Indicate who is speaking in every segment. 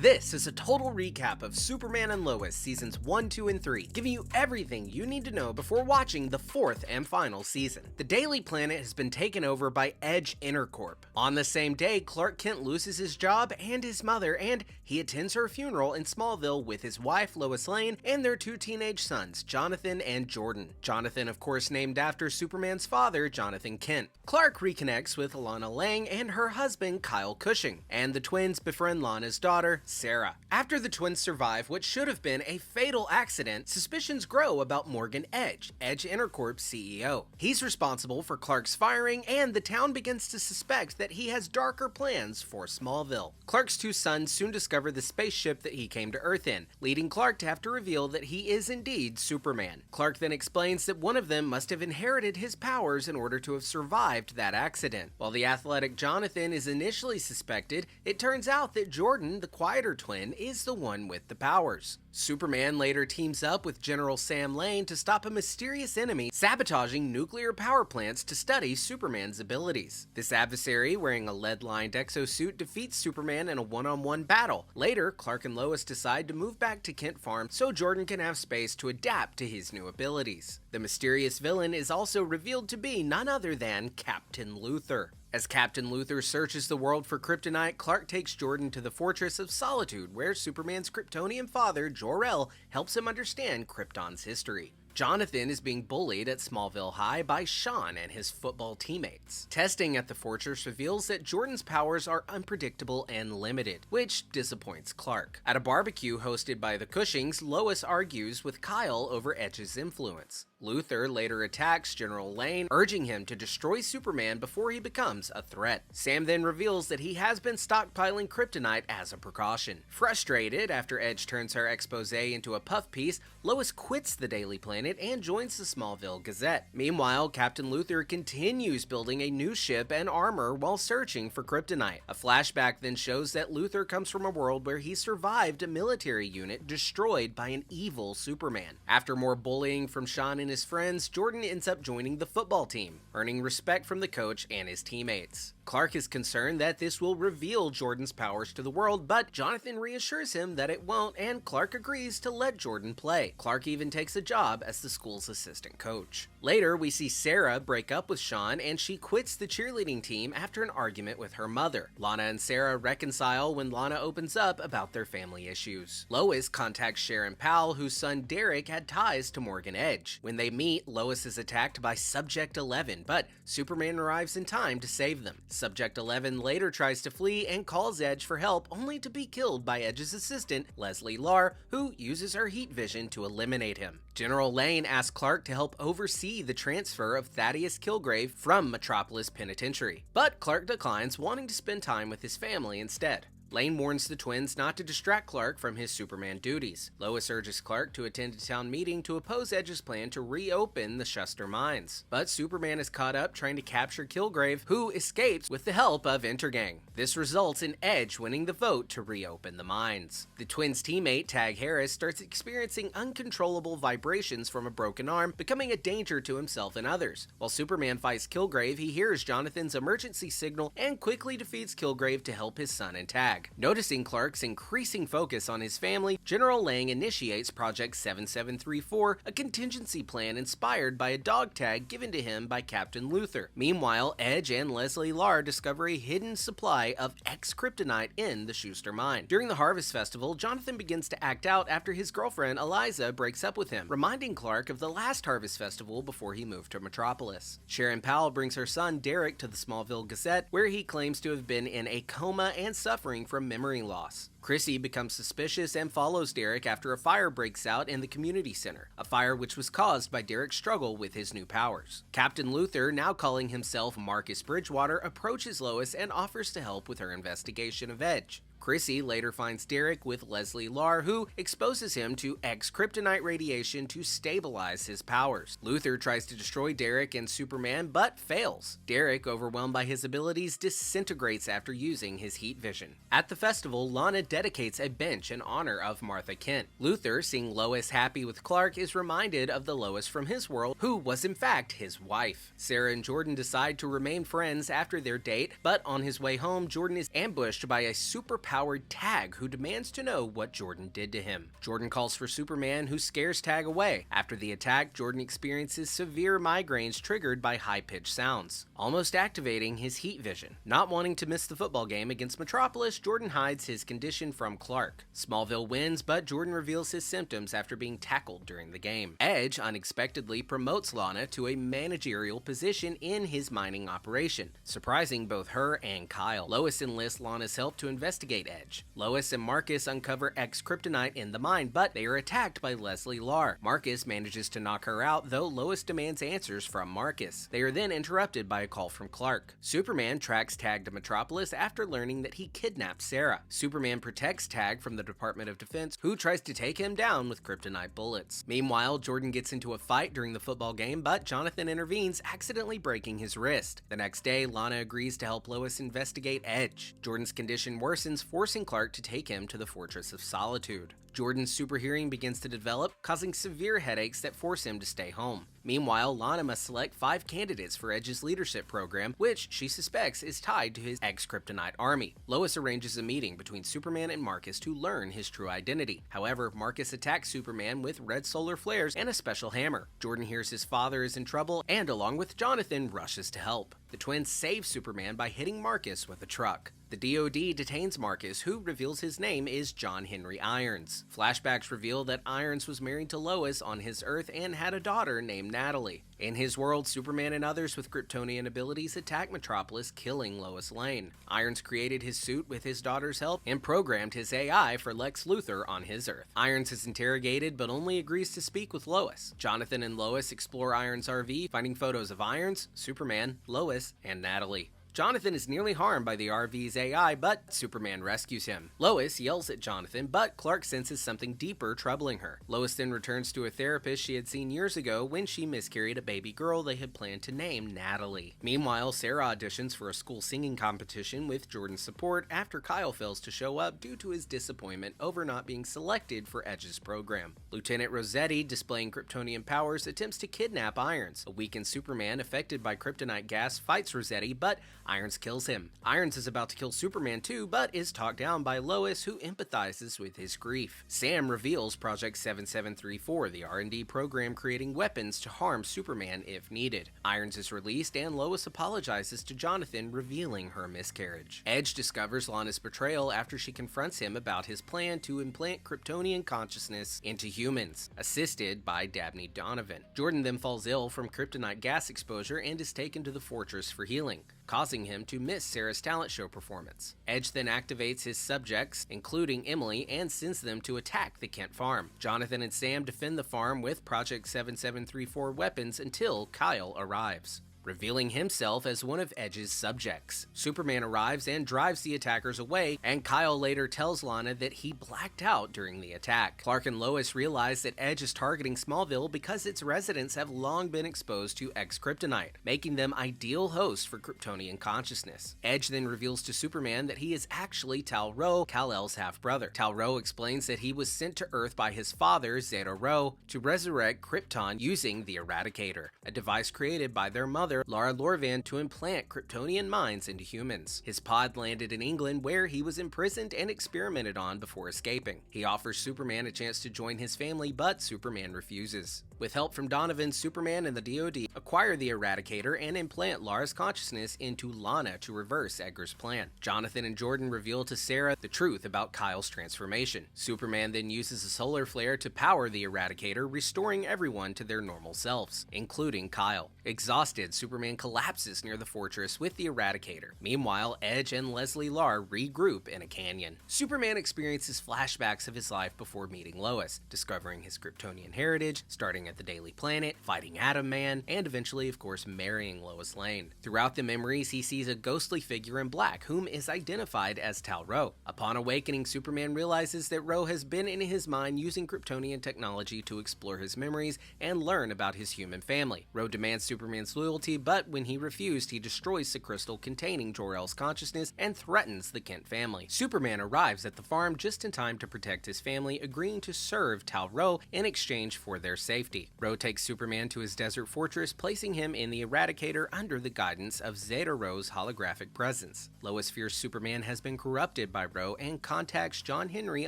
Speaker 1: This is a total recap of Superman and Lois seasons 1, 2, and 3, giving you everything you need to know before watching the fourth and final season. The Daily Planet has been taken over by Edge Intercorp. On the same day, Clark Kent loses his job and his mother, and he attends her funeral in Smallville with his wife Lois Lane and their two teenage sons, Jonathan and Jordan. Jonathan, of course, named after Superman's father, Jonathan Kent. Clark reconnects with Lana Lang and her husband, Kyle Cushing, and the twins befriend Lana's daughter, Sarah. After the twins survive what should have been a fatal accident, suspicions grow about Morgan Edge, Edge Intercorp's CEO. He's responsible for Clark's firing, and the town begins to suspect that he has darker plans for Smallville. Clark's two sons soon discover the spaceship that he came to Earth in, leading Clark to have to reveal that he is indeed Superman. Clark then explains that one of them must have inherited his powers in order to have survived that accident. While the athletic Jonathan is initially suspected, it turns out that Jordan, the quieter twin, is the one with the powers. Superman later teams up with General Sam Lane to stop a mysterious enemy sabotaging nuclear power plants to study Superman's abilities. This adversary, wearing a lead-lined exosuit, defeats Superman in a one-on-one battle. Later, Clark and Lois decide to move back to Kent Farm so Jordan can have space to adapt to his new abilities. The mysterious villain is also revealed to be none other than Captain Luthor. As Captain Luthor searches the world for kryptonite, Clark takes Jordan to the Fortress of Solitude, where Superman's Kryptonian father, Jor-El, helps him understand Krypton's history. Jonathan is being bullied at Smallville High by Sean and his football teammates. Testing at the fortress reveals that Jordan's powers are unpredictable and limited, which disappoints Clark. At a barbecue hosted by the Cushings, Lois argues with Kyle over Edge's influence. Luthor later attacks General Lane, urging him to destroy Superman before he becomes a threat. Sam then reveals that he has been stockpiling kryptonite as a precaution. Frustrated after Edge turns her expose into a puff piece, Lois quits the Daily Planet and joins the Smallville Gazette. Meanwhile, Captain Luthor continues building a new ship and armor while searching for kryptonite. A flashback then shows that Luthor comes from a world where he survived a military unit destroyed by an evil Superman. After more bullying from Sean and his friends, Jordan ends up joining the football team, earning respect from the coach and his teammates. Clark is concerned that this will reveal Jordan's powers to the world, but Jonathan reassures him that it won't, and Clark agrees to let Jordan play. Clark even takes a job as the school's assistant coach. Later, we see Sarah break up with Sean, and she quits the cheerleading team after an argument with her mother. Lana and Sarah reconcile when Lana opens up about their family issues. Lois contacts Sharon Powell, whose son Derek had ties to Morgan Edge. When they meet, Lois is attacked by Subject 11, but Superman arrives in time to save them. Subject 11 later tries to flee and calls Edge for help, only to be killed by Edge's assistant, Leslie Larr, who uses her heat vision to eliminate him. General Lane asks Clark to help oversee the transfer of Thaddeus Kilgrave from Metropolis Penitentiary, but Clark declines, wanting to spend time with his family instead. Lane warns the twins not to distract Clark from his Superman duties. Lois urges Clark to attend a town meeting to oppose Edge's plan to reopen the Schuster mines. But Superman is caught up trying to capture Kilgrave, who escapes with the help of Intergang. This results in Edge winning the vote to reopen the mines. The twins' teammate, Tag Harris, starts experiencing uncontrollable vibrations from a broken arm, becoming a danger to himself and others. While Superman fights Kilgrave, he hears Jonathan's emergency signal and quickly defeats Kilgrave to help his son and Tag. Noticing Clark's increasing focus on his family, General Lang initiates Project 7734, a contingency plan inspired by a dog tag given to him by Captain Luthor. Meanwhile, Edge and Leslie Larr discover a hidden supply of X-kryptonite in the Schuster mine. During the Harvest Festival, Jonathan begins to act out after his girlfriend Eliza breaks up with him, reminding Clark of the last Harvest Festival before he moved to Metropolis. Sharon Powell brings her son Derek to the Smallville Gazette, where he claims to have been in a coma and suffering from memory loss. Chrissy becomes suspicious and follows Derek after a fire breaks out in the community center, a fire which was caused by Derek's struggle with his new powers. Captain Luthor, now calling himself Marcus Bridgewater, approaches Lois and offers to help with her investigation of Edge. Chrissy later finds Derek with Leslie Larr, who exposes him to X-kryptonite radiation to stabilize his powers. Luthor tries to destroy Derek and Superman, but fails. Derek, overwhelmed by his abilities, disintegrates after using his heat vision. At the festival, Lana dedicates a bench in honor of Martha Kent. Luthor, seeing Lois happy with Clark, is reminded of the Lois from his world, who was in fact his wife. Sarah and Jordan decide to remain friends after their date, but on his way home, Jordan is ambushed by a super powered Tag, who demands to know what Jordan did to him. Jordan calls for Superman, who scares Tag away. After the attack, Jordan experiences severe migraines triggered by high-pitched sounds, almost activating his heat vision. Not wanting to miss the football game against Metropolis, Jordan hides his condition from Clark. Smallville wins, but Jordan reveals his symptoms after being tackled during the game. Edge unexpectedly promotes Lana to a managerial position in his mining operation, surprising both her and Kyle. Lois enlists Lana's help to investigate Edge. Lois and Marcus uncover X-Kryptonite in the mine, but they are attacked by Leslie Lar. Marcus manages to knock her out, though Lois demands answers from Marcus. They are then interrupted by a call from Clark. Superman tracks Tag to Metropolis after learning that he kidnapped Sarah. Superman protects Tag from the Department of Defense, who tries to take him down with kryptonite bullets. Meanwhile, Jordan gets into a fight during the football game, but Jonathan intervenes, accidentally breaking his wrist. The next day, Lana agrees to help Lois investigate Edge. Jordan's condition worsens, forcing Clark to take him to the Fortress of Solitude. Jordan's super hearing begins to develop, causing severe headaches that force him to stay home. Meanwhile, Lana must select 5 candidates for Edge's leadership program, which she suspects is tied to his X-Kryptonite army. Lois arranges a meeting between Superman and Marcus to learn his true identity. However, Marcus attacks Superman with red solar flares and a special hammer. Jordan hears his father is in trouble and, along with Jonathan, rushes to help. The twins save Superman by hitting Marcus with a truck. The DoD detains Marcus, who reveals his name is John Henry Irons. Flashbacks reveal that Irons was married to Lois on his Earth and had a daughter named Natalie. In his world, Superman and others with Kryptonian abilities attack Metropolis, killing Lois Lane. Irons created his suit with his daughter's help and programmed his AI for Lex Luthor on his Earth. Irons is interrogated but only agrees to speak with Lois. Jonathan and Lois explore Irons' RV, finding photos of Irons, Superman, Lois, and Natalie. Jonathan is nearly harmed by the RV's AI, but Superman rescues him. Lois yells at Jonathan, but Clark senses something deeper troubling her. Lois then returns to a therapist she had seen years ago when she miscarried a baby girl they had planned to name Natalie. Meanwhile, Sarah auditions for a school singing competition with Jordan's support after Kyle fails to show up due to his disappointment over not being selected for Edge's program. Lieutenant Rossetti, displaying Kryptonian powers, attempts to kidnap Irons. A weakened Superman affected by kryptonite gas fights Rossetti, but Irons kills him. Irons is about to kill Superman too, but is talked down by Lois, who empathizes with his grief. Sam reveals Project 7734, the R&D program creating weapons to harm Superman if needed. Irons is released and Lois apologizes to Jonathan, revealing her miscarriage. Edge discovers Lana's betrayal after she confronts him about his plan to implant Kryptonian consciousness into humans, assisted by Dabney Donovan. Jordan then falls ill from kryptonite gas exposure and is taken to the fortress for healing, causing him to miss Sarah's talent show performance. Edge then activates his subjects, including Emily, and sends them to attack the Kent farm. Jonathan and Sam defend the farm with Project 7734 weapons until Kyle arrives, revealing himself as one of Edge's subjects. Superman arrives and drives the attackers away, and Kyle later tells Lana that he blacked out during the attack. Clark and Lois realize that Edge is targeting Smallville because its residents have long been exposed to X-Kryptonite, making them ideal hosts for Kryptonian consciousness. Edge then reveals to Superman that he is actually Tal-Rho, Kal-El's half-brother. Tal-Rho explains that he was sent to Earth by his father, Zeta-Rho, to resurrect Krypton using the Eradicator, a device created by their mother, Lara Lorvan, to implant Kryptonian minds into humans. His pod landed in England, where he was imprisoned and experimented on before escaping. He offers Superman a chance to join his family, but Superman refuses. With help from Donovan, Superman and the DoD acquire the Eradicator and implant Lara's consciousness into Lana to reverse Edgar's plan. Jonathan and Jordan reveal to Sarah the truth about Kyle's transformation. Superman then uses a solar flare to power the Eradicator, restoring everyone to their normal selves, including Kyle. Exhausted, Superman collapses near the fortress with the Eradicator. Meanwhile, Edge and Leslie Lar regroup in a canyon. Superman experiences flashbacks of his life before meeting Lois, discovering his Kryptonian heritage, starting at the Daily Planet, fighting Atom Man, and eventually, of course, marrying Lois Lane. Throughout the memories, he sees a ghostly figure in black, whom is identified as Tal-Rho. Upon awakening, Superman realizes that Rho has been in his mind using Kryptonian technology to explore his memories and learn about his human family. Rho demands Superman's loyalty, but when he refused, he destroys the crystal containing Jor-El's consciousness and threatens the Kent family. Superman arrives at the farm just in time to protect his family, agreeing to serve Tal-Rho in exchange for their safety. safety. Ro takes Superman to his desert fortress, placing him in the Eradicator under the guidance of Zeta Ro's holographic presence. Lois fears Superman has been corrupted by Ro and contacts John Henry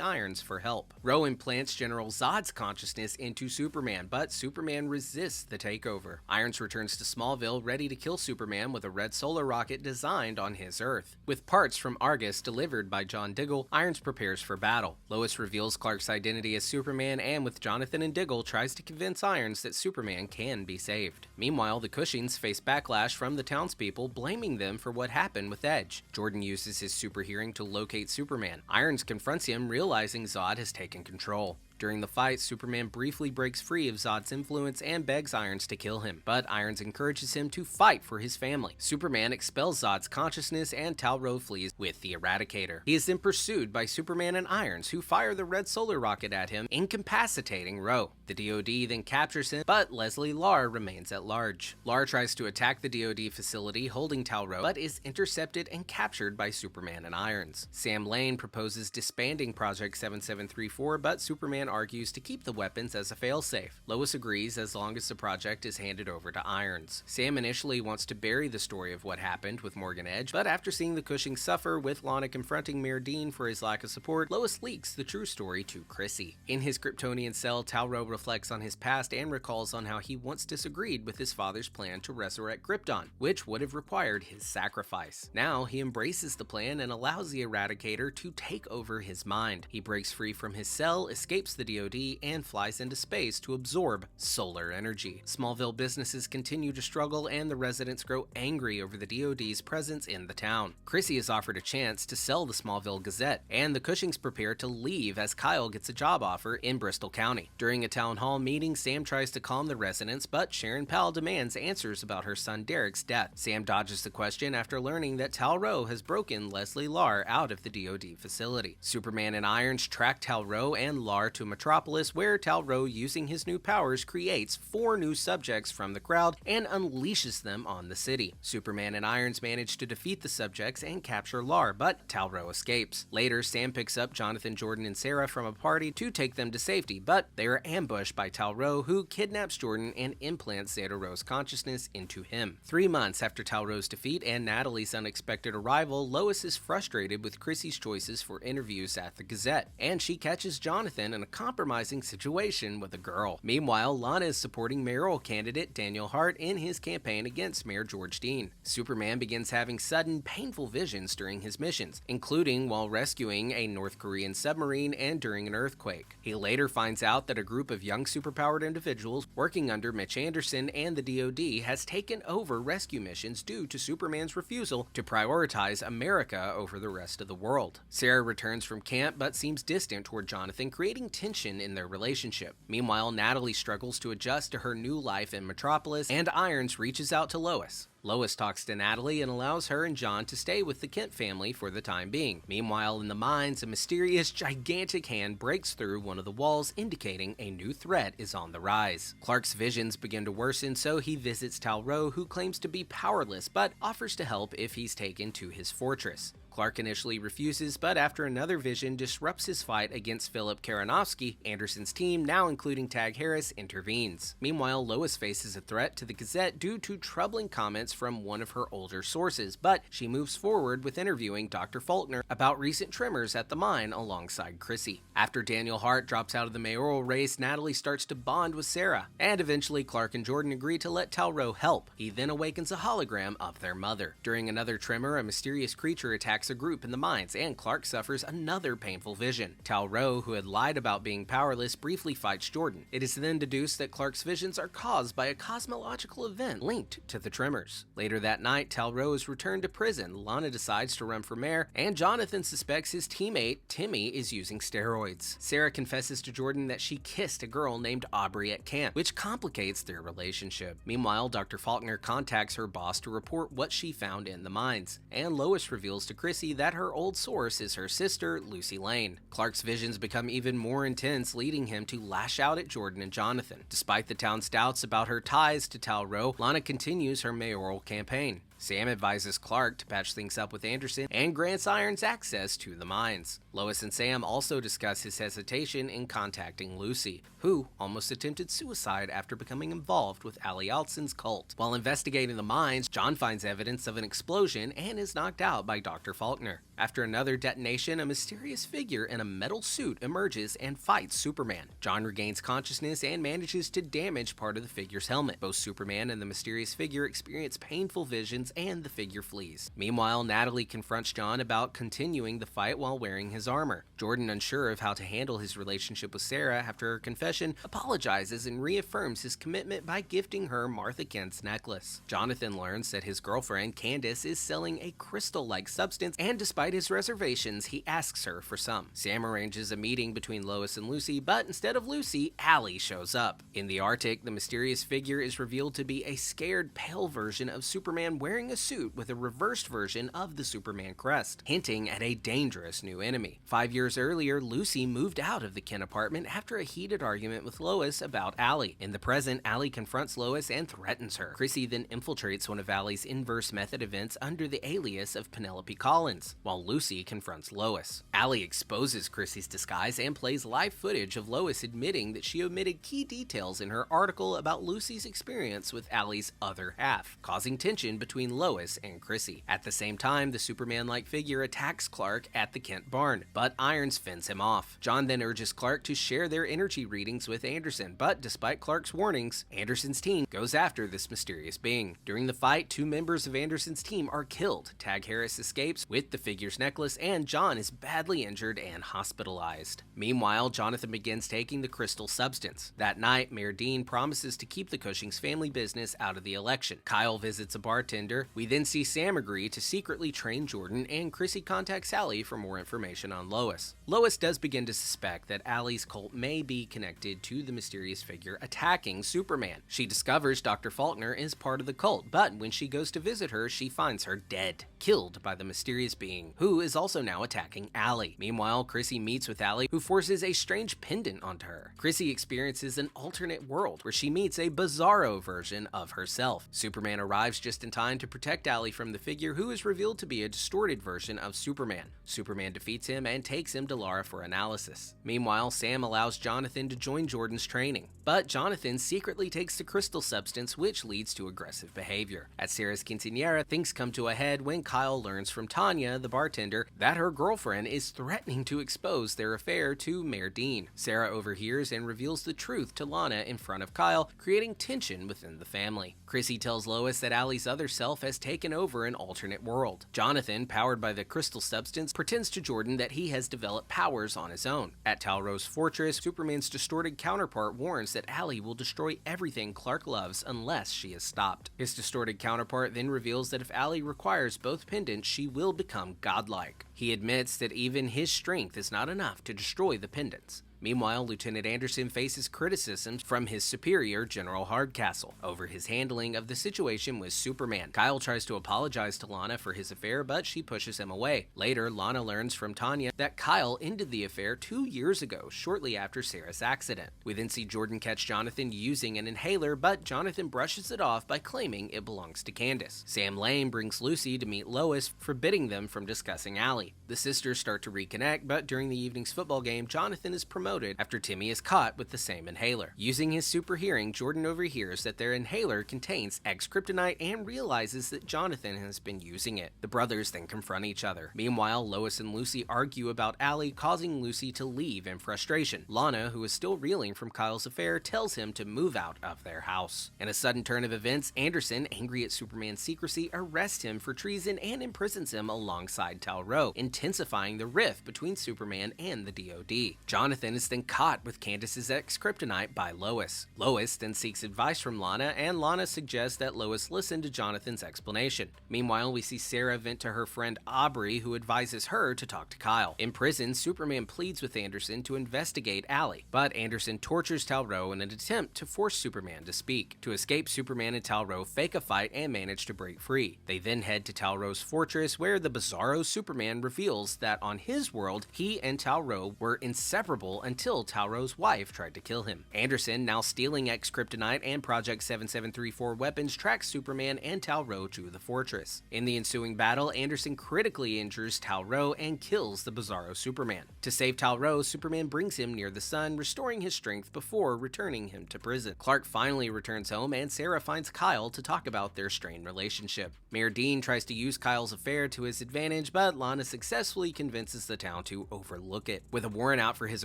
Speaker 1: Irons for help. Ro implants General Zod's consciousness into Superman, but Superman resists the takeover. Irons returns to Smallville ready to kill Superman with a red solar rocket designed on his Earth. With parts from Argus delivered by John Diggle, Irons prepares for battle. Lois reveals Clark's identity as Superman and with Jonathan and Diggle tries to convince Irons that Superman can be saved. Meanwhile, the Cushings face backlash from the townspeople, blaming them for what happened with Edge. Jordan uses his super hearing to locate Superman. Irons confronts him, realizing Zod has taken control. During the fight, Superman briefly breaks free of Zod's influence and begs Irons to kill him, but Irons encourages him to fight for his family. Superman expels Zod's consciousness and Tal-Ro flees with the Eradicator. He is then pursued by Superman and Irons, who fire the red solar rocket at him, incapacitating Ro. The DoD then captures him, but Leslie Lar remains at large. Lar tries to attack the DoD facility holding Tal-Ro, but is intercepted and captured by Superman and Irons. Sam Lane proposes disbanding Project 7734, but Superman argues to keep the weapons as a failsafe. Lois agrees as long as the project is handed over to Irons. Sam initially wants to bury the story of what happened with Morgan Edge, but after seeing the Cushing suffer with Lana confronting Mayor Dean for his lack of support, Lois leaks the true story to Chrissy. In his Kryptonian cell, Tal-Ro reflects on his past and recalls on how he once disagreed with his father's plan to resurrect Krypton, which would have required his sacrifice. Now, he embraces the plan and allows the Eradicator to take over his mind. He breaks free from his cell, escapes the DoD, and flies into space to absorb solar energy. Smallville businesses continue to struggle and the residents grow angry over the DoD's presence in the town. Chrissy is offered a chance to sell the Smallville Gazette, and the Cushings prepare to leave as Kyle gets a job offer in Bristol County. During a town hall meeting, Sam tries to calm the residents, but Sharon Powell demands answers about her son Derek's death. Sam dodges the question after learning that Tal-Ro has broken Leslie Lar out of the DoD facility. Superman and Irons track Tal-Ro and Lar to Metropolis, where Tal-Ro, using his new powers, creates 4 new subjects from the crowd and unleashes them on the city. Superman and Irons manage to defeat the subjects and capture Lar, but Tal-Ro escapes. Later, Sam picks up Jonathan, Jordan, and Sarah from a party to take them to safety, but they are ambushed by Tal-Ro, who kidnaps Jordan and implants Zeta Ro's consciousness into him. 3 months after Tal-Ro's defeat and Natalie's unexpected arrival, Lois is frustrated with Chrissy's choices for interviews at the Gazette, and she catches Jonathan in a compromising situation with a girl. Meanwhile, Lana is supporting mayoral candidate Daniel Hart in his campaign against Mayor George Dean. Superman begins having sudden, painful visions during his missions, including while rescuing a North Korean submarine and during an earthquake. He later finds out that a group of young superpowered individuals working under Mitch Anderson and the DoD has taken over rescue missions due to Superman's refusal to prioritize America over the rest of the world. Sarah returns from camp but seems distant toward Jonathan, creating tension in their relationship. Meanwhile, Natalie struggles to adjust to her new life in Metropolis, and Irons reaches out to Lois. Lois talks to Natalie and allows her and John to stay with the Kent family for the time being. Meanwhile, in the mines, a mysterious, gigantic hand breaks through one of the walls, indicating a new threat is on the rise. Clark's visions begin to worsen, so he visits Tal-Ro, who claims to be powerless but offers to help if he's taken to his fortress. Clark initially refuses, but after another vision disrupts his fight against Philip Karanovsky, Anderson's team, now including Tag Harris, intervenes. Meanwhile, Lois faces a threat to the Gazette due to troubling comments from one of her older sources, but she moves forward with interviewing Dr. Faulkner about recent tremors at the mine alongside Chrissy. After Daniel Hart drops out of the mayoral race, Natalie starts to bond with Sarah, and eventually Clark and Jordan agree to let Tal-Ro help. He then awakens a hologram of their mother. During another tremor, a mysterious creature attacks a group in the mines, and Clark suffers another painful vision. Tal-Ro, who had lied about being powerless, briefly fights Jordan. It is then deduced that Clark's visions are caused by a cosmological event linked to the tremors. Later that night, Tal-Ro is returned to prison. Lana decides to run for mayor, and Jonathan suspects his teammate, Timmy, is using steroids. Sarah confesses to Jordan that she kissed a girl named Aubrey at camp, which complicates their relationship. Meanwhile, Dr. Faulkner contacts her boss to report what she found in the mines, and Lois reveals to Chrissy that her old source is her sister, Lucy Lane. Clark's visions become even more intense, leading him to lash out at Jordan and Jonathan. Despite the town's doubts about her ties to Tal-Ro, Lana continues her mayoral campaign. Sam advises Clark to patch things up with Anderson and grants Irons access to the mines. Lois and Sam also discuss his hesitation in contacting Lucy, who almost attempted suicide after becoming involved with Ali Altson's cult. While investigating the mines, John finds evidence of an explosion and is knocked out by Dr. Faulkner. After another detonation, a mysterious figure in a metal suit emerges and fights Superman. John regains consciousness and manages to damage part of the figure's helmet. Both Superman and the mysterious figure experience painful visions and the figure flees. Meanwhile, Natalie confronts John about continuing the fight while wearing his armor. Jordan, unsure of how to handle his relationship with Sarah after her confession, apologizes and reaffirms his commitment by gifting her Martha Kent's necklace. Jonathan learns that his girlfriend, Candace, is selling a crystal-like substance, and despite his reservations, he asks her for some. Sam arranges a meeting between Lois and Lucy, but instead of Lucy, Allie shows up. In the Arctic, the mysterious figure is revealed to be a scared, pale version of Superman wearing a suit with a reversed version of the Superman crest, hinting at a dangerous new enemy. 5 years earlier, Lucy moved out of the Kent apartment after a heated argument with Lois about Allie. In the present, Allie confronts Lois and threatens her. Chrissy then infiltrates one of Allie's inverse method events under the alias of Penelope Collins, while Lucy confronts Lois. Allie exposes Chrissy's disguise and plays live footage of Lois admitting that she omitted key details in her article about Lucy's experience with Allie's other half, causing tension between Lois and Chrissy. At the same time, the Superman-like figure attacks Clark at the Kent barn, but Irons fends him off. John then urges Clark to share their energy readings with Anderson, but despite Clark's warnings, Anderson's team goes after this mysterious being. During the fight, 2 members of Anderson's team are killed. Tag Harris escapes with the figure's necklace, and John is badly injured and hospitalized. Meanwhile, Jonathan begins taking the crystal substance. That night, Mayor Dean promises to keep the Cushing's family business out of the election. Kyle visits a bartender. We then see Sam agree to secretly train Jordan, and Chrissy contacts Sally for more information on Lois. Lois does begin to suspect that Allie's cult may be connected to the mysterious figure attacking Superman. She discovers Dr. Faulkner is part of the cult, but when she goes to visit her, she finds her dead, killed by the mysterious being, who is also now attacking Allie. Meanwhile, Chrissy meets with Allie, who forces a strange pendant onto her. Chrissy experiences an alternate world where she meets a bizarro version of herself. Superman arrives just in time to protect Allie from the figure, who is revealed to be a distorted version of Superman. Superman defeats him and takes him to Lara for analysis. Meanwhile, Sam allows Jonathan to join Jordan's training, but Jonathan secretly takes the crystal substance, which leads to aggressive behavior. At Sarah's quinceañera, things come to a head when Kyle learns from Tanya, the bartender, that her girlfriend is threatening to expose their affair to Mayor Dean. Sarah overhears and reveals the truth to Lana in front of Kyle, creating tension within the family. Chrissy tells Lois that Allie's other self has taken over an alternate world. Jonathan, powered by the crystal substance, pretends to Jordan that he has developed powers on his own. At Talro's fortress, Superman's distorted counterpart warns that Allie will destroy everything Clark loves unless she is stopped. His distorted counterpart then reveals that if Allie requires both pendants, she will become godlike. He admits that even his strength is not enough to destroy the pendants. Meanwhile, Lieutenant Anderson faces criticisms from his superior, General Hardcastle, over his handling of the situation with Superman. Kyle tries to apologize to Lana for his affair, but she pushes him away. Later, Lana learns from Tanya that Kyle ended the affair 2 years ago, shortly after Sarah's accident. We then see Jordan catch Jonathan using an inhaler, but Jonathan brushes it off by claiming it belongs to Candace. Sam Lane brings Lucy to meet Lois, forbidding them from discussing Allie. The sisters start to reconnect, but during the evening's football game, Jonathan is promoted after Timmy is caught with the same inhaler. Using his super hearing, Jordan overhears that their inhaler contains X-kryptonite and realizes that Jonathan has been using it. The brothers then confront each other. Meanwhile, Lois and Lucy argue about Allie, causing Lucy to leave in frustration. Lana, who is still reeling from Kyle's affair, tells him to move out of their house. In a sudden turn of events, Anderson, angry at Superman's secrecy, arrests him for treason and imprisons him alongside Tal-Rho, intensifying the rift between Superman and the DoD. Jonathan is then caught with Candace's X-kryptonite by Lois. Lois then seeks advice from Lana, and Lana suggests that Lois listen to Jonathan's explanation. Meanwhile, we see Sarah vent to her friend Aubrey, who advises her to talk to Kyle. In prison, Superman pleads with Anderson to investigate Allie, but Anderson tortures Tal-Rho in an attempt to force Superman to speak. To escape, Superman and Tal-Rho fake a fight and manage to break free. They then head to Tal-Rho's fortress, where the bizarro Superman reveals that on his world, he and Tal-Rho were inseparable until Tal-Rho's wife tried to kill him. Anderson, now stealing X-Kryptonite and Project 7734 weapons, tracks Superman and Tal-Rho to the fortress. In the ensuing battle, Anderson critically injures Tal-Rho and kills the Bizarro Superman. To save Tal-Rho, Superman brings him near the sun, restoring his strength before returning him to prison. Clark finally returns home, and Sarah finds Kyle to talk about their strained relationship. Mayor Dean tries to use Kyle's affair to his advantage, but Lana successfully convinces the town to overlook it. With a warrant out for his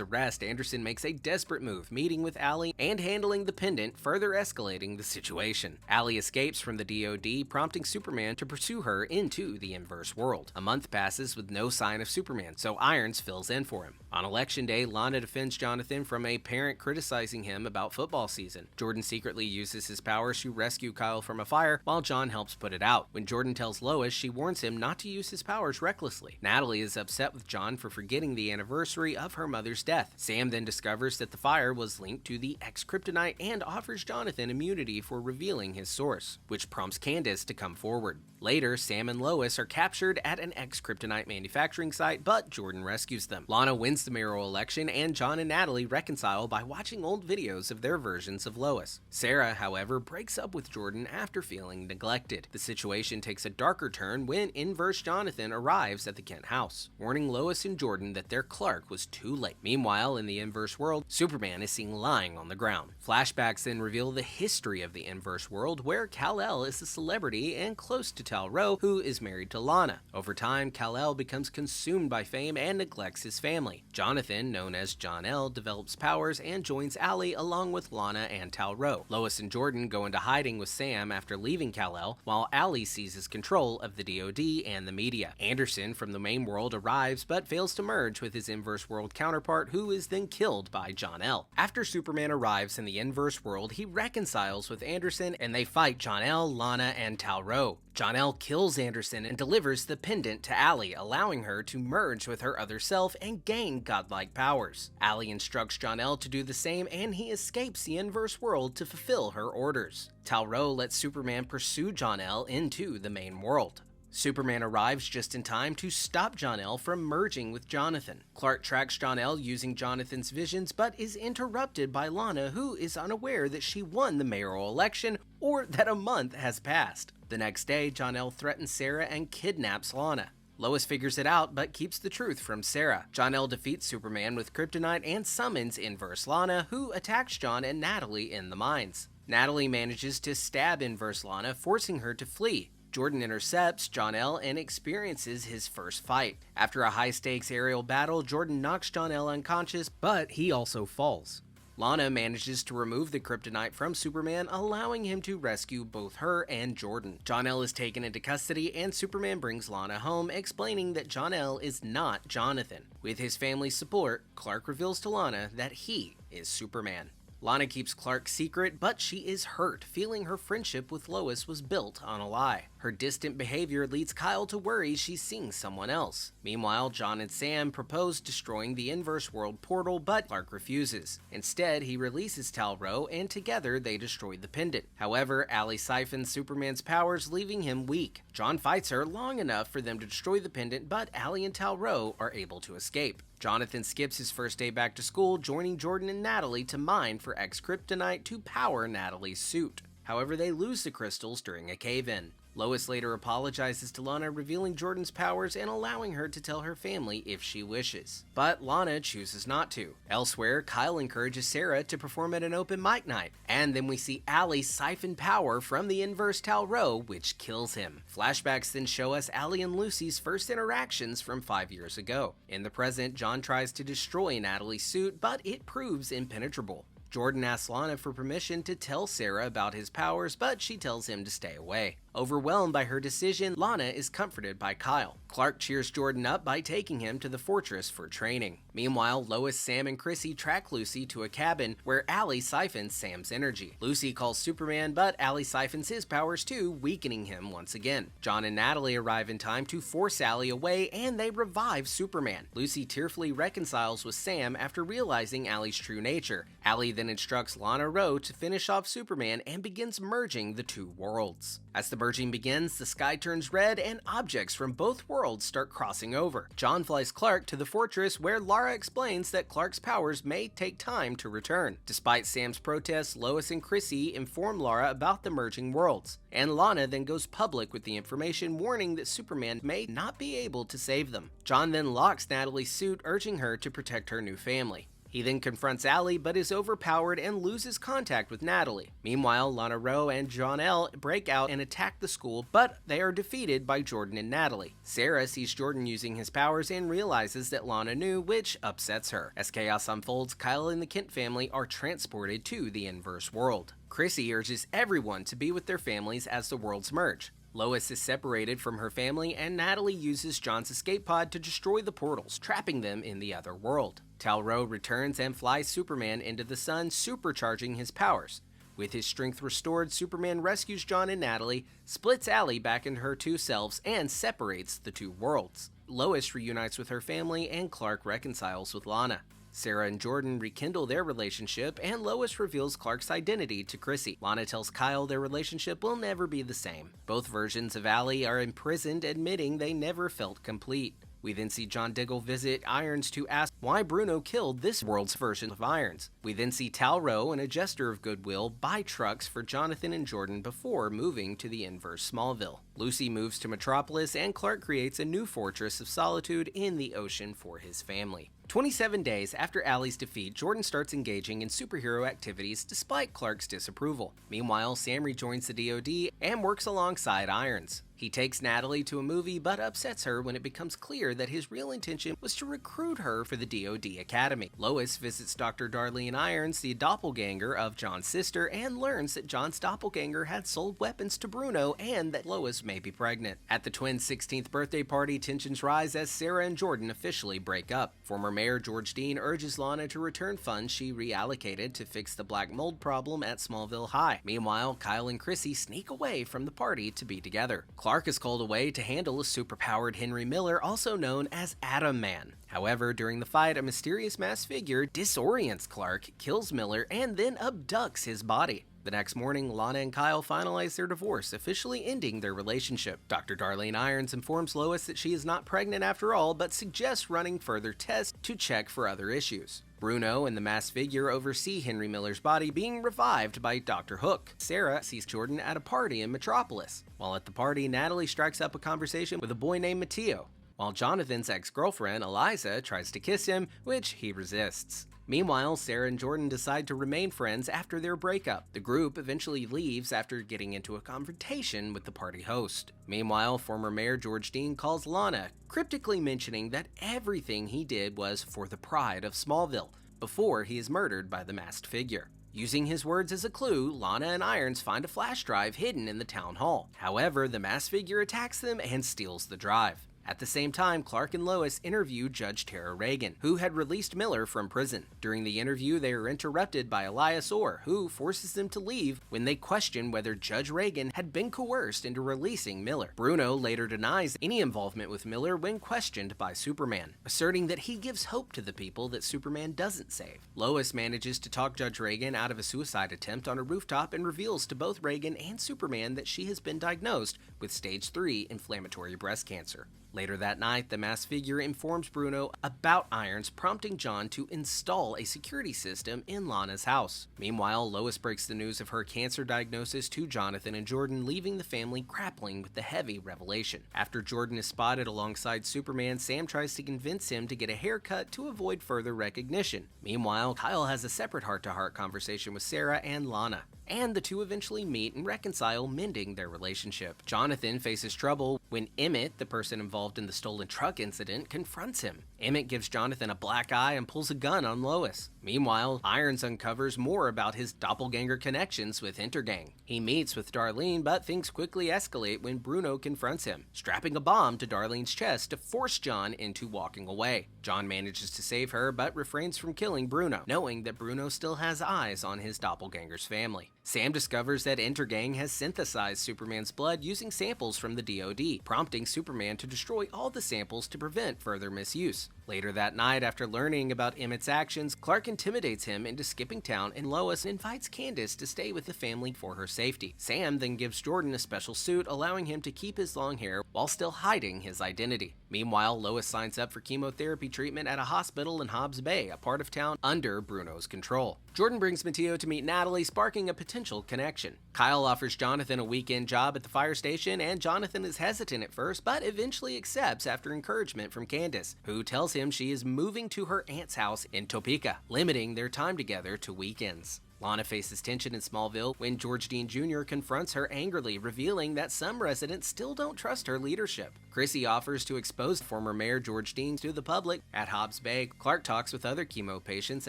Speaker 1: arrest, Anderson makes a desperate move, meeting with Allie and handling the pendant, further escalating the situation. Allie escapes from the DoD, prompting Superman to pursue her into the inverse world. A month passes with no sign of Superman, so Irons fills in for him. On Election Day, Lana defends Jonathan from a parent criticizing him about football season. Jordan secretly uses his powers to rescue Kyle from a fire, while John helps put it out. When Jordan tells Lois, she warns him not to use his powers recklessly. Natalie is upset with John for forgetting the anniversary of her mother's death. Sam then discovers that the fire was linked to the X-Kryptonite and offers Jonathan immunity for revealing his source, which prompts Candace to come forward. Later, Sam and Lois are captured at an X-Kryptonite manufacturing site, but Jordan rescues them. Lana wins the mayoral election, and John and Natalie reconcile by watching old videos of their versions of Lois. Sarah, however, breaks up with Jordan after feeling neglected. The situation takes a darker turn when Inverse Jonathan arrives at the Kent house, warning Lois and Jordan that their Clark was too late. Meanwhile, in the Inverse world, Superman is seen lying on the ground. Flashbacks then reveal the history of the Inverse world, where Kal-El is a celebrity and close to Tal-Rho, who is married to Lana. Over time, Kal-El becomes consumed by fame and neglects his family. Jonathan, known as John-El, develops powers and joins Allie along with Lana and Tal-Rho. Lois and Jordan go into hiding with Sam after leaving Kal-El, while Allie seizes control of the DoD and the media. Anderson from the main world arrives but fails to merge with his Inverse world counterpart, who is then killed by John-El. After Superman arrives in the Inverse world, he reconciles with Anderson and they fight John-El, Lana, and Tal-Rho. John-El kills Anderson and delivers the pendant to Allie, allowing her to merge with her other self and gain godlike powers. Allie instructs John-El to do the same, and he escapes the Inverse world to fulfill her orders. Tal-Rho lets Superman pursue John-El into the main world. Superman arrives just in time to stop John-El from merging with Jonathan. Clark tracks John-El using Jonathan's visions, but is interrupted by Lana, who is unaware that she won the mayoral election or that a month has passed. The next day, John-El threatens Sarah and kidnaps Lana. Lois figures it out, but keeps the truth from Sarah. John-El defeats Superman with kryptonite and summons Inverse Lana, who attacks John and Natalie in the mines. Natalie manages to stab Inverse Lana, forcing her to flee. Jordan intercepts John-El and experiences his first fight. After a high-stakes aerial battle, Jordan knocks John-El unconscious, but he also falls. Lana manages to remove the kryptonite from Superman, allowing him to rescue both her and Jordan. John-El is taken into custody, and Superman brings Lana home, explaining that John-El is not Jonathan. With his family's support, Clark reveals to Lana that he is Superman. Lana keeps Clark secret, but she is hurt, feeling her friendship with Lois was built on a lie. Her distant behavior leads Kyle to worry she's seeing someone else. Meanwhile, John and Sam propose destroying the Inverse world portal, but Clark refuses. Instead, he releases Tal-Rho, and together they destroy the pendant. However, Allie siphons Superman's powers, leaving him weak. John fights her long enough for them to destroy the pendant, but Allie and Tal-Rho are able to escape. Jonathan skips his first day back to school, joining Jordan and Natalie to mine for X-Kryptonite to power Natalie's suit. However, they lose the crystals during a cave-in. Lois later apologizes to Lana, revealing Jordan's powers and allowing her to tell her family if she wishes. But Lana chooses not to. Elsewhere, Kyle encourages Sarah to perform at an open mic night, and then we see Allie siphon power from the Inverse Tal-Rho, which kills him. Flashbacks then show us Allie and Lucy's first interactions from 5 years ago. In the present, John tries to destroy Natalie's suit, but it proves impenetrable. Jordan asks Lana for permission to tell Sarah about his powers, but she tells him to stay away. Overwhelmed by her decision, Lana is comforted by Kyle. Clark cheers Jordan up by taking him to the fortress for training. Meanwhile, Lois, Sam, and Chrissy track Lucy to a cabin where Allie siphons Sam's energy. Lucy calls Superman, but Allie siphons his powers too, weakening him once again. John and Natalie arrive in time to force Allie away, and they revive Superman. Lucy tearfully reconciles with Sam after realizing Allie's true nature. Allie then instructs Lana Rho to finish off Superman and begins merging the two worlds. As the merging begins, the sky turns red, and objects from both worlds start crossing over. John flies Clark to the fortress, where Lara explains that Clark's powers may take time to return. Despite Sam's protests, Lois and Chrissy inform Lara about the merging worlds, and Lana then goes public with the information, warning that Superman may not be able to save them. John then locks Natalie's suit, urging her to protect her new family. He then confronts Allie, but is overpowered and loses contact with Natalie. Meanwhile, Lana Rhoades and John-El break out and attack the school, but they are defeated by Jordan and Natalie. Sarah sees Jordan using his powers and realizes that Lana knew, which upsets her. As chaos unfolds, Kyle and the Kent family are transported to the inverse world. Chrissy urges everyone to be with their families as the worlds merge. Lois is separated from her family, and Natalie uses John's escape pod to destroy the portals, trapping them in the other world. Tal-Rho returns and flies Superman into the sun, supercharging his powers. With his strength restored, Superman rescues John and Natalie, splits Allie back into her two selves, and separates the two worlds. Lois reunites with her family, and Clark reconciles with Lana. Sarah and Jordan rekindle their relationship, and Lois reveals Clark's identity to Chrissy. Lana tells Kyle their relationship will never be the same. Both versions of Allie are imprisoned, admitting they never felt complete. We then see John Diggle visit Irons to ask why Bruno killed this world's version of Irons. We then see Tal-Rho and a gesture of goodwill buy trucks for Jonathan and Jordan before moving to the inverse Smallville. Lucy moves to Metropolis, and Clark creates a new fortress of solitude in the ocean for his family. 27 days after Allie's defeat, Jordan starts engaging in superhero activities despite Clark's disapproval. Meanwhile, Sam rejoins the DoD and works alongside Irons. He takes Natalie to a movie, but upsets her when it becomes clear that his real intention was to recruit her for the DoD Academy. Lois visits Dr. Darlene Irons, the doppelganger of John's sister, and learns that John's doppelganger had sold weapons to Bruno and that Lois may be pregnant. At the twins' 16th birthday party, tensions rise as Sarah and Jordan officially break up. Former Mayor George Dean urges Lana to return funds she reallocated to fix the black mold problem at Smallville High. Meanwhile, Kyle and Chrissy sneak away from the party to be together. Clark is called away to handle a superpowered Henry Miller, also known as Atom Man. However, during the fight, a mysterious masked figure disorients Clark, kills Miller, and then abducts his body. The next morning, Lana and Kyle finalize their divorce, officially ending their relationship. Dr. Darlene Irons informs Lois that she is not pregnant after all, but suggests running further tests to check for other issues. Bruno and the masked figure oversee Henry Miller's body being revived by Dr. Hook. Sarah sees Jordan at a party in Metropolis. While at the party, Natalie strikes up a conversation with a boy named Mazzio, while Jonathan's ex-girlfriend, Eliza, tries to kiss him, which he resists. Meanwhile, Sarah and Jordan decide to remain friends after their breakup. The group eventually leaves after getting into a confrontation with the party host. Meanwhile, former Mayor George Dean calls Lana, cryptically mentioning that everything he did was for the pride of Smallville, before he is murdered by the masked figure. Using his words as a clue, Lana and Irons find a flash drive hidden in the town hall. However, the masked figure attacks them and steals the drive. At the same time, Clark and Lois interview Judge Tara Reagan, who had released Miller from prison. During the interview, they are interrupted by Elias Orr, who forces them to leave when they question whether Judge Reagan had been coerced into releasing Miller. Bruno later denies any involvement with Miller when questioned by Superman, asserting that he gives hope to the people that Superman doesn't save. Lois manages to talk Judge Reagan out of a suicide attempt on a rooftop and reveals to both Reagan and Superman that she has been diagnosed with stage 3 inflammatory breast cancer. Later that night, the masked figure informs Bruno about Irons, prompting John to install a security system in Lana's house. Meanwhile, Lois breaks the news of her cancer diagnosis to Jonathan and Jordan, leaving the family grappling with the heavy revelation. After Jordan is spotted alongside Superman, Sam tries to convince him to get a haircut to avoid further recognition. Meanwhile, Kyle has a separate heart-to-heart conversation with Sarah and Lana, and the two eventually meet and reconcile, mending their relationship. Jonathan faces trouble when Emmett, the person involved in the stolen truck incident, confronts him. Emmett gives Jonathan a black eye and pulls a gun on Lois. Meanwhile, Irons uncovers more about his doppelganger connections with Intergang. He meets with Darlene, but things quickly escalate when Bruno confronts him, strapping a bomb to Darlene's chest to force John into walking away. John manages to save her, but refrains from killing Bruno, knowing that Bruno still has eyes on his doppelganger's family. Sam discovers that Intergang has synthesized Superman's blood using samples from the DoD, prompting Superman to destroy all the samples to prevent further misuse. Later that night, after learning about Emmett's actions, Clark intimidates him into skipping town, and Lois invites Candace to stay with the family for her safety. Sam then gives Jordan a special suit, allowing him to keep his long hair while still hiding his identity. Meanwhile, Lois signs up for chemotherapy treatment at a hospital in Hobbs Bay, a part of town under Bruno's control. Jordan brings Mazzio to meet Natalie, sparking a potential connection. Kyle offers Jonathan a weekend job at the fire station, and Jonathan is hesitant at first, but eventually accepts after encouragement from Candace, who tells him she is moving to her aunt's house in Topeka, limiting their time together to weekends. Lana faces tension in Smallville when George Dean Jr. confronts her angrily, revealing that some residents still don't trust her leadership. Chrissy offers to expose former Mayor George Dean to the public. At Hobbs Bay, Clark talks with other chemo patients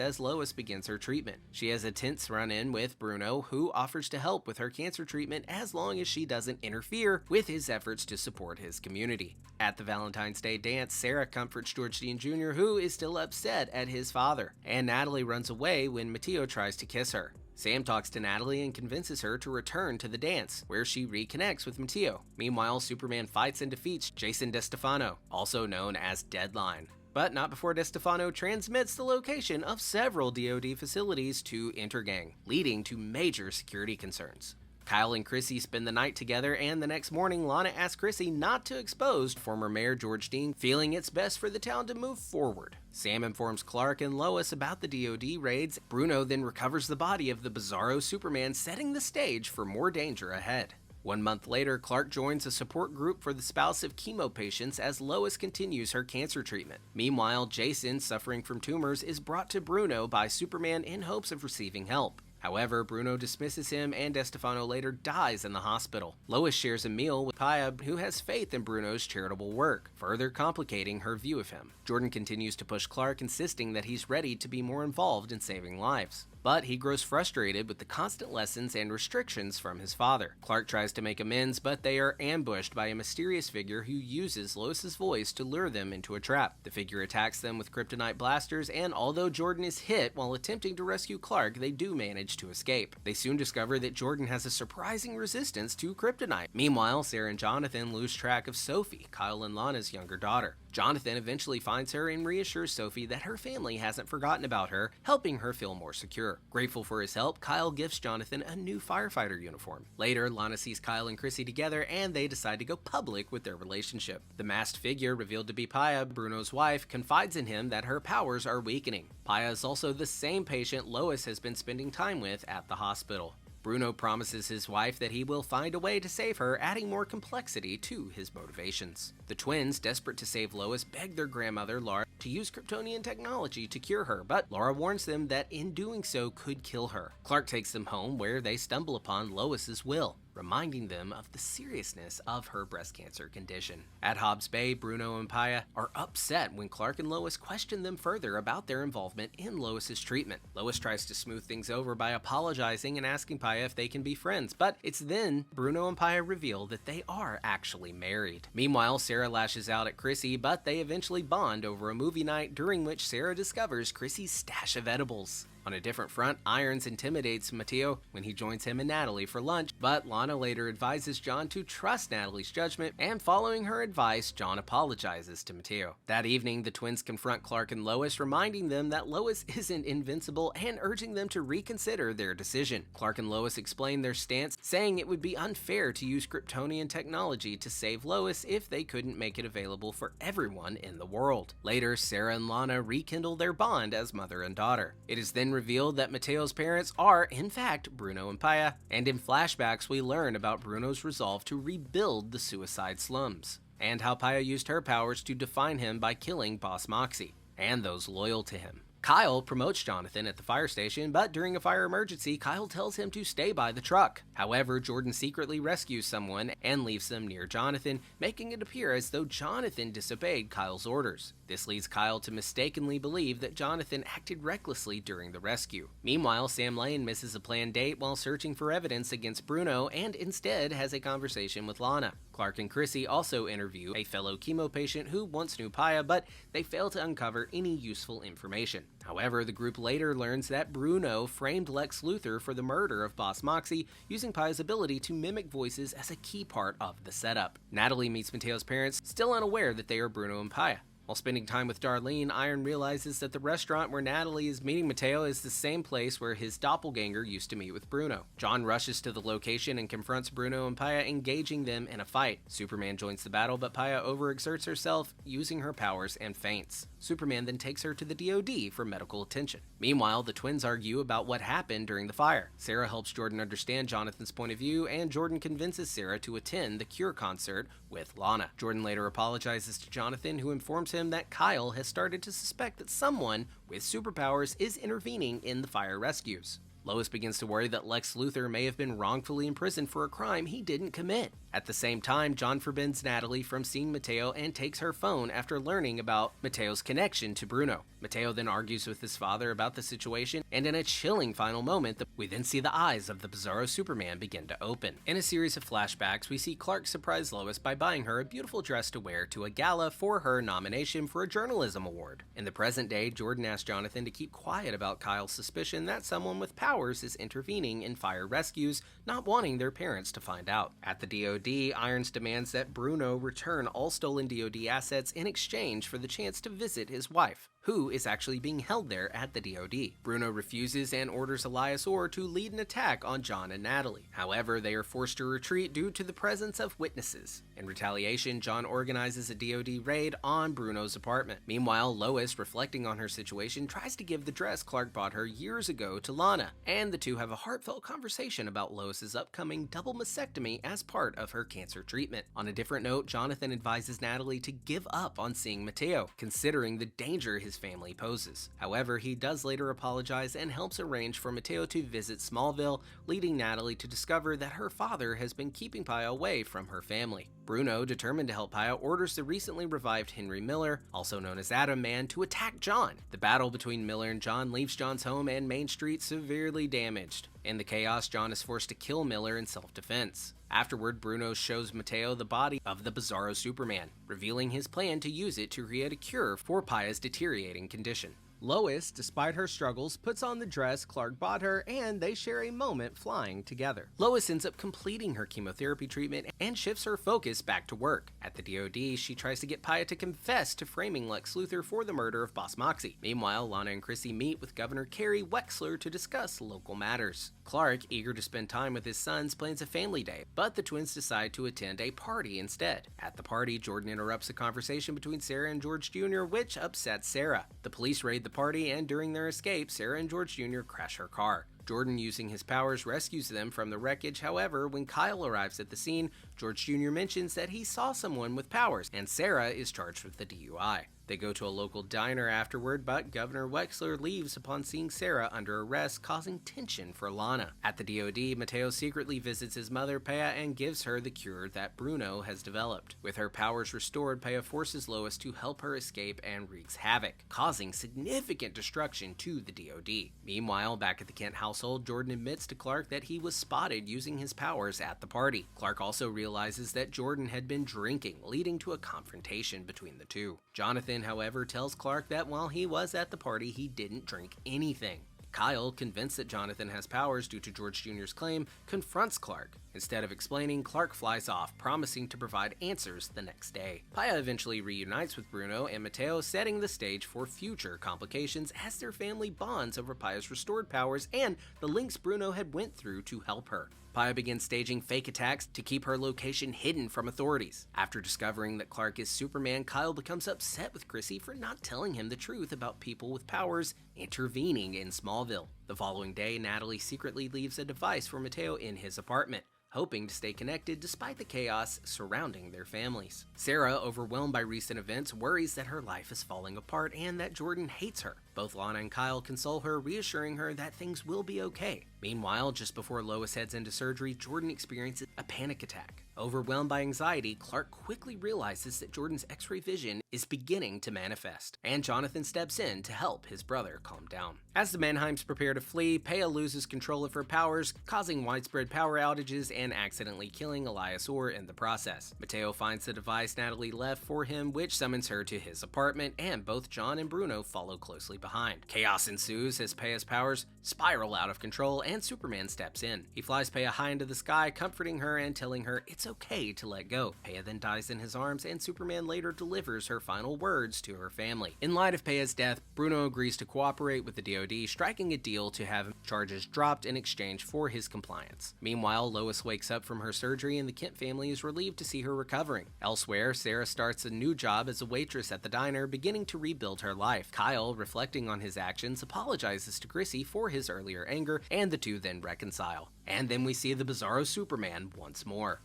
Speaker 1: as Lois begins her treatment. She has a tense run-in with Bruno, who offers to help with her cancer treatment as long as she doesn't interfere with his efforts to support his community. At the Valentine's Day dance, Sarah comforts George Dean Jr., who is still upset at his father, and Natalie runs away when Matteo tries to kiss her. Sam talks to Natalie and convinces her to return to the dance, where she reconnects with Matteo. Meanwhile, Superman fights and defeats Jason DeStefano, also known as Deadline. But not before DeStefano transmits the location of several DoD facilities to Intergang, leading to major security concerns. Kyle and Chrissy spend the night together, and the next morning, Lana asks Chrissy not to expose former Mayor George Dean, feeling it's best for the town to move forward. Sam informs Clark and Lois about the DoD raids. Bruno then recovers the body of the bizarro Superman, setting the stage for more danger ahead. 1 month later, Clark joins a support group for the spouse of chemo patients as Lois continues her cancer treatment. Meanwhile, Jason, suffering from tumors, is brought to Bruno by Superman in hopes of receiving help. However, Bruno dismisses him, and DeStefano later dies in the hospital. Lois shares a meal with Paya, who has faith in Bruno's charitable work, further complicating her view of him. Jordan continues to push Clark, insisting that he's ready to be more involved in saving lives. But he grows frustrated with the constant lessons and restrictions from his father. Clark tries to make amends, but they are ambushed by a mysterious figure who uses Lois's voice to lure them into a trap. The figure attacks them with kryptonite blasters, and although Jordan is hit while attempting to rescue Clark, they do manage to escape. They soon discover that Jordan has a surprising resistance to kryptonite. Meanwhile, Sarah and Jonathan lose track of Sophie, Kyle and Lana's younger daughter. Jonathan eventually finds her and reassures Sophie that her family hasn't forgotten about her, helping her feel more secure. Grateful for his help, Kyle gifts Jonathan a new firefighter uniform. Later, Lana sees Kyle and Chrissy together, and they decide to go public with their relationship. The masked figure, revealed to be Paya, Bruno's wife, confides in him that her powers are weakening. Paya is also the same patient Lois has been spending time with at the hospital. Bruno promises his wife that he will find a way to save her, adding more complexity to his motivations. The twins, desperate to save Lois, beg their grandmother, Laura, to use Kryptonian technology to cure her, but Laura warns them that in doing so could kill her. Clark takes them home, where they stumble upon Lois's will, reminding them of the seriousness of her breast cancer condition. At Hobbs Bay, Bruno and Paya are upset when Clark and Lois question them further about their involvement in Lois's treatment. Lois tries to smooth things over by apologizing and asking Paya if they can be friends, but it's then Bruno and Paya reveal that they are actually married. Meanwhile, Sarah lashes out at Chrissy, but they eventually bond over a movie night, during which Sarah discovers Chrissy's stash of edibles. On a different front, Irons intimidates Matteo when he joins him and Natalie for lunch, but Lana later advises John to trust Natalie's judgment, and following her advice, John apologizes to Matteo. That evening, the twins confront Clark and Lois, reminding them that Lois isn't invincible and urging them to reconsider their decision. Clark and Lois explain their stance, saying it would be unfair to use Kryptonian technology to save Lois if they couldn't make it available for everyone in the world. Later, Sarah and Lana rekindle their bond as mother and daughter. It is then revealed that Matteo's parents are, in fact, Bruno and Paya, and in flashbacks we learn about Bruno's resolve to rebuild the suicide slums, and how Paya used her powers to define him by killing Boss Moxie, and those loyal to him. Kyle promotes Jonathan at the fire station, but during a fire emergency, Kyle tells him to stay by the truck. However, Jordan secretly rescues someone and leaves them near Jonathan, making it appear as though Jonathan disobeyed Kyle's orders. This leads Kyle to mistakenly believe that Jonathan acted recklessly during the rescue. Meanwhile, Sam Lane misses a planned date while searching for evidence against Bruno, and instead has a conversation with Lana. Clark and Chrissy also interview a fellow chemo patient who once knew Paya, but they fail to uncover any useful information. However, the group later learns that Bruno framed Lex Luthor for the murder of Boss Moxie, using Paya's ability to mimic voices as a key part of the setup. Natalie meets Matteo's parents, still unaware that they are Bruno and Paya. While spending time with Darlene, Iron realizes that the restaurant where Natalie is meeting Matteo is the same place where his doppelganger used to meet with Bruno. John rushes to the location and confronts Bruno and Paya, engaging them in a fight. Superman joins the battle, but Paya overexerts herself, using her powers and faints. Superman then takes her to the DoD for medical attention. Meanwhile, the twins argue about what happened during the fire. Sarah helps Jordan understand Jonathan's point of view, and Jordan convinces Sarah to attend the Cure concert with Lana. Jordan later apologizes to Jonathan, who informs him that Kyle has started to suspect that someone with superpowers is intervening in the fire rescues. Lois begins to worry that Lex Luthor may have been wrongfully imprisoned for a crime he didn't commit. At the same time, John forbids Natalie from seeing Matteo and takes her phone after learning about Matteo's connection to Bruno. Matteo then argues with his father about the situation, and in a chilling final moment, we then see the eyes of the Bizarro Superman begin to open. In a series of flashbacks, we see Clark surprise Lois by buying her a beautiful dress to wear to a gala for her nomination for a journalism award. In the present day, Jordan asks Jonathan to keep quiet about Kyle's suspicion that someone with powers is intervening in fire rescues, not wanting their parents to find out. At the DoD, Irons demands that Bruno return all stolen DoD assets in exchange for the chance to visit his wife, who is actually being held there at the DoD. Bruno refuses and orders Elias Orr to lead an attack on John and Natalie. However, they are forced to retreat due to the presence of witnesses. In retaliation, John organizes a DoD raid on Bruno's apartment. Meanwhile, Lois, reflecting on her situation, tries to give the dress Clark bought her years ago to Lana, and the two have a heartfelt conversation about Lois's upcoming double mastectomy as part of her cancer treatment. On a different note, Jonathan advises Natalie to give up on seeing Matteo, considering the danger his family poses. However, he does later apologize and helps arrange for Matteo to visit Smallville, leading Natalie to discover that her father has been keeping Paya away from her family. Bruno, determined to help Paya, orders the recently revived Henry Miller, also known as Atom Man, to attack John. The battle between Miller and John leaves John's home and Main Street severely damaged. In the chaos, John is forced to kill Miller in self-defense. Afterward, Bruno shows Matteo the body of the Bizarro Superman, revealing his plan to use it to create a cure for Paya's deteriorating condition. Lois, despite her struggles, puts on the dress Clark bought her, and they share a moment flying together. Lois ends up completing her chemotherapy treatment and shifts her focus back to work. At the DoD, she tries to get Paya to confess to framing Lex Luthor for the murder of Boss Moxie. Meanwhile, Lana and Chrissy meet with Governor Kerry Wexler to discuss local matters. Clark, eager to spend time with his sons, plans a family day, but the twins decide to attend a party instead. At the party, Jordan interrupts a conversation between Sarah and George Jr., which upsets Sarah. The police raid the party, and during their escape, Sarah and George Jr. crash her car. Jordan, using his powers, rescues them from the wreckage. However, when Kyle arrives at the scene, George Jr. mentions that he saw someone with powers, and Sarah is charged with the DUI. They go to a local diner afterward, but Governor Wexler leaves upon seeing Sarah under arrest, causing tension for Lana. At the DoD, Matteo secretly visits his mother, Paya, and gives her the cure that Bruno has developed. With her powers restored, Paya forces Lois to help her escape and wreaks havoc, causing significant destruction to the DoD. Meanwhile, back at the Kent household, Jordan admits to Clark that he was spotted using his powers at the party. Clark also realizes that Jordan had been drinking, leading to a confrontation between the two. Jonathan, however, tells Clark that while he was at the party, he didn't drink anything. Kyle, convinced that Jonathan has powers due to George Jr.'s claim, confronts Clark. Instead of explaining, Clark flies off, promising to provide answers the next day. Paya eventually reunites with Bruno and Matteo, setting the stage for future complications as their family bonds over Paya's restored powers and the lengths Bruno had went through to help her. Paya begins staging fake attacks to keep her location hidden from authorities. After discovering that Clark is Superman, Kyle becomes upset with Chrissy for not telling him the truth about people with powers intervening in Smallville. The following day, Natalie secretly leaves a device for Matteo in his apartment, hoping to stay connected despite the chaos surrounding their families. Sarah, overwhelmed by recent events, worries that her life is falling apart and that Jordan hates her. Both Lana and Kyle console her, reassuring her that things will be okay. Meanwhile, just before Lois heads into surgery, Jordan experiences a panic attack. Overwhelmed by anxiety, Clark quickly realizes that Jordan's X-ray vision is beginning to manifest, and Jonathan steps in to help his brother calm down. As the Mannheims prepare to flee, Paya loses control of her powers, causing widespread power outages and accidentally killing Elias Orr in the process. Matteo finds the device Natalie left for him, which summons her to his apartment, and both John and Bruno follow closely behind. Chaos ensues as Pea's powers spiral out of control and Superman steps in. He flies Pea high into the sky, comforting her and telling her it's okay to let go. Pea then dies in his arms, and Superman later delivers her final words to her family. In light of Pea's death, Bruno agrees to cooperate with the DoD, striking a deal to have charges dropped in exchange for his compliance. Meanwhile, Lois wakes up from her surgery and the Kent family is relieved to see her recovering. Elsewhere, Sarah starts a new job as a waitress at the diner, beginning to rebuild her life. Kyle, reflecting on his actions, apologizes to Chrissy for his earlier anger, and the two then reconcile. And then we see the Bizarro Superman once more.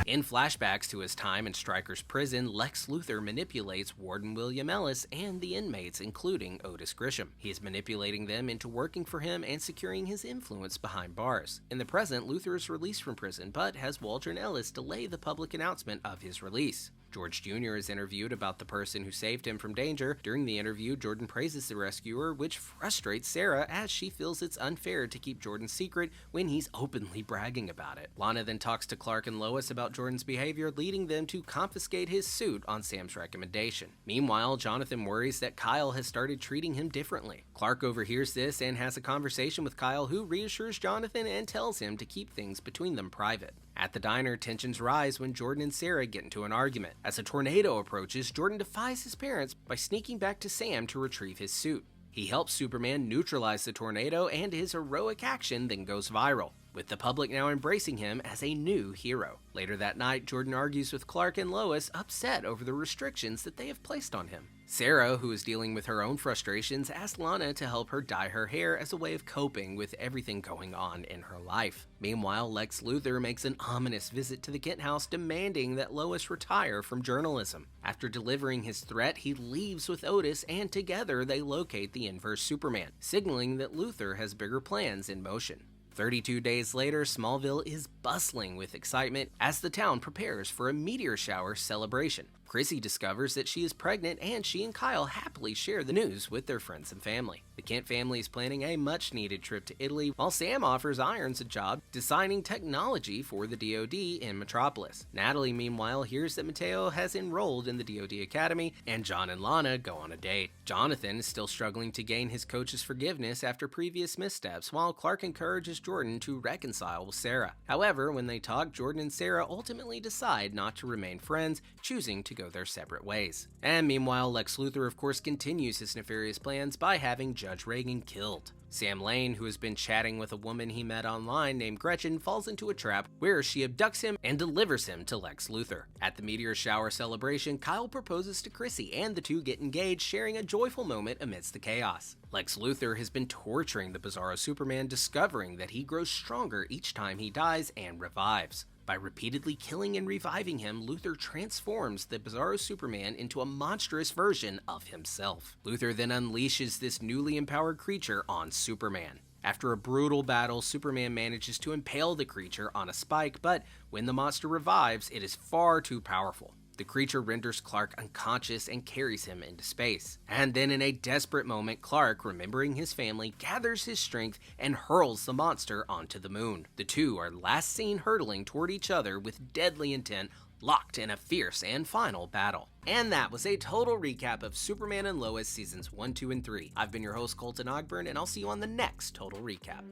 Speaker 1: In flashbacks to his time in Stryker's prison, Lex Luthor manipulates Warden William Ellis and the inmates, including Otis Grisham. He is manipulating them into working for him and securing his influence behind bars. In the present, Luthor is released from prison, but has Waldron Ellis delay the public announcement of his release. George Jr. is interviewed about the person who saved him from danger. During the interview, Jordan praises the rescuer, which frustrates Sarah as she feels it's unfair to keep Jordan's secret when he's openly bragging about it. Lana then talks to Clark and Lois about Jordan's behavior, leading them to confiscate his suit on Sam's recommendation. Meanwhile, Jonathan worries that Kyle has started treating him differently. Clark overhears this and has a conversation with Kyle, who reassures Jonathan and tells him to keep things between them private. At the diner, tensions rise when Jordan and Sarah get into an argument. As a tornado approaches, Jordan defies his parents by sneaking back to Sam to retrieve his suit. He helps Superman neutralize the tornado, and his heroic action then goes viral, with the public now embracing him as a new hero. Later that night, Jordan argues with Clark and Lois, upset over the restrictions that they have placed on him. Sarah, who is dealing with her own frustrations, asks Lana to help her dye her hair as a way of coping with everything going on in her life. Meanwhile, Lex Luthor makes an ominous visit to the Kent house, demanding that Lois retire from journalism. After delivering his threat, he leaves with Otis, and together they locate the inverse Superman, signaling that Luthor has bigger plans in motion. 32 days later, Smallville is bustling with excitement as the town prepares for a meteor shower celebration. Chrissy discovers that she is pregnant, and she and Kyle happily share the news with their friends and family. The Kent family is planning a much-needed trip to Italy, while Sam offers Irons a job designing technology for the DoD in Metropolis. Natalie, meanwhile, hears that Mateo has enrolled in the DoD Academy, and John and Lana go on a date. Jonathan is still struggling to gain his coach's forgiveness after previous missteps, while Clark encourages Jordan to reconcile with Sarah. However, when they talk, Jordan and Sarah ultimately decide not to remain friends, choosing to go their separate ways. And meanwhile, Lex Luthor of course continues his nefarious plans by having Judge Reagan killed. Sam Lane, who has been chatting with a woman he met online named Gretchen, falls into a trap where she abducts him and delivers him to Lex Luthor. At the meteor shower celebration, Kyle proposes to Chrissy, and the two get engaged, sharing a joyful moment amidst the chaos. Lex Luthor has been torturing the Bizarro Superman, discovering that he grows stronger each time he dies and revives. By repeatedly killing and reviving him, Luthor transforms the Bizarro Superman into a monstrous version of himself. Luthor then unleashes this newly empowered creature on Superman. After a brutal battle, Superman manages to impale the creature on a spike, but when the monster revives, it is far too powerful. The creature renders Clark unconscious and carries him into space. And then in a desperate moment, Clark, remembering his family, gathers his strength and hurls the monster onto the moon. The two are last seen hurtling toward each other with deadly intent, locked in a fierce and final battle. And that was a total recap of Superman and Lois seasons 1, 2, and 3. I've been your host, Colton Ogburn, and I'll see you on the next Total Recap.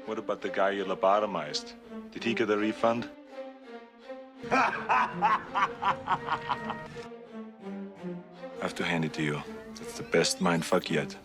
Speaker 2: What about the guy you lobotomized? Did he get a refund? I have to hand it to you. That's the best mindfuck yet.